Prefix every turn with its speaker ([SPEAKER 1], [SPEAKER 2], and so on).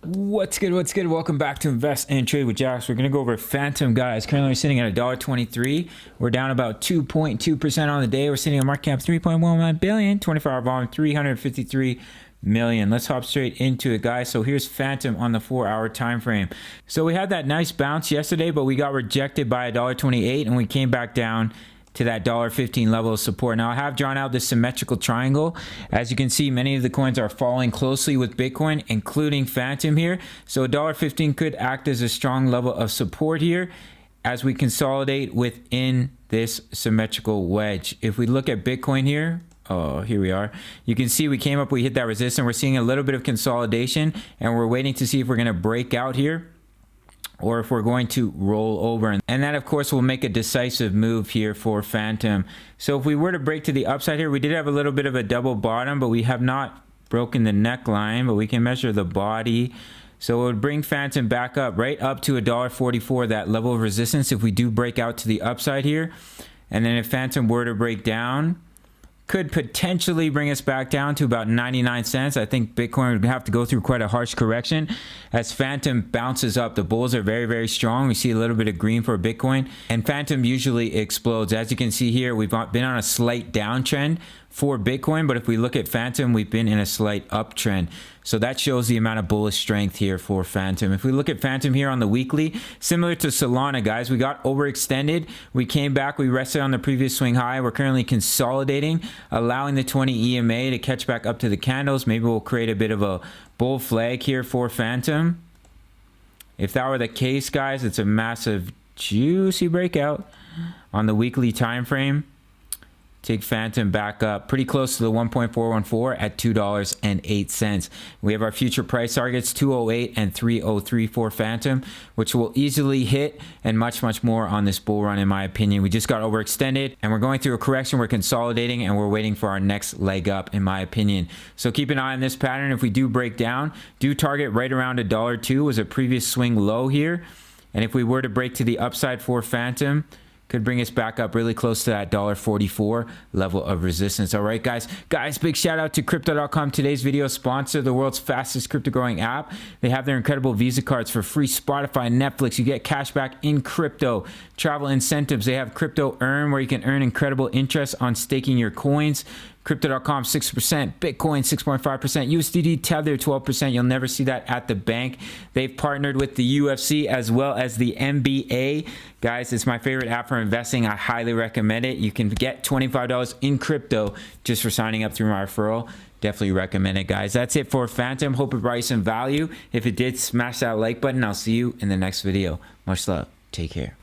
[SPEAKER 1] What's good? What's good? Welcome back to Invest and Trade with Jax. We're going to go over Fantom, guys. Currently sitting at $1.23. We're down about 2.2% on the day. We're sitting at market cap 3.11 billion, 24-hour volume 353 million. Let's hop straight into it, guys. So here's Fantom on the 4-hour time frame. So we had that nice bounce yesterday, but we got rejected by $1.28 and we came back down to that $1.15 level of support. Now I have drawn out this symmetrical triangle. As you can see, many of the coins are falling closely with Bitcoin, including Fantom here. So $1.15 could act as a strong level of support here as we consolidate within this symmetrical wedge. If we look at Bitcoin here, here we are. You can see we came up, we hit that resistance. We're seeing a little bit of consolidation and we're waiting to see if we're going to break out here or if we're going to roll over. And that, of course, will make a decisive move here for Fantom. So if we were to break to the upside here, we did have a little bit of a double bottom, but we have not broken the neckline, but we can measure the body. So it would bring Fantom back up, right up to $1.44, that level of resistance if we do break out to the upside here. And then if Fantom were to break down, could potentially bring us back down to about 99 cents. I think Bitcoin would have to go through quite a harsh correction as Fantom bounces up. The bulls are very, very strong. We see a little bit of green for Bitcoin, and Fantom usually explodes. As you can see here, we've been on a slight downtrend for Bitcoin, but if we look at Fantom, we've been in a slight uptrend. So that shows the amount of bullish strength here for Fantom. If we look at Fantom here on the weekly, similar to Solana, guys, we got overextended. We came back, we rested on the previous swing high. We're currently consolidating, allowing the 20 EMA to catch back up to the candles. Maybe we'll create a bit of a bull flag here for Fantom. If that were the case, guys, it's a massive, juicy breakout on the weekly time frame. Take Fantom back up pretty close to the 1.414 at $2.08. We have our future price targets 208 and 303 for Fantom, which will easily hit, and much more on this bull run in my opinion. We just got overextended and we're going through a correction. We're consolidating and we're waiting for our next leg up in my opinion. So keep an eye on this pattern. If we do break down, do target right around $1.02 was a previous swing low here. And if we were to break to the upside for Fantom, could bring us back up really close to that $1.44 level of resistance. All right, guys, big shout out to Crypto.com. Today's video sponsor, the world's fastest crypto growing app. They have their incredible Visa cards for free Spotify, Netflix. You get cash back in crypto, travel incentives. They have Crypto Earn, where you can earn incredible interest on staking your coins. Crypto.com 6%, Bitcoin 6.5%, USDT Tether 12%. You'll never see that at the bank. They've partnered with the UFC as well as the NBA. Guys, it's my favorite app for investing. I highly recommend it. You can get $25 in crypto just for signing up through my referral. Definitely recommend it, guys. That's it for Fantom. Hope it brought you some value. If it did, smash that like button. I'll see you in the next video. Much love. Take care.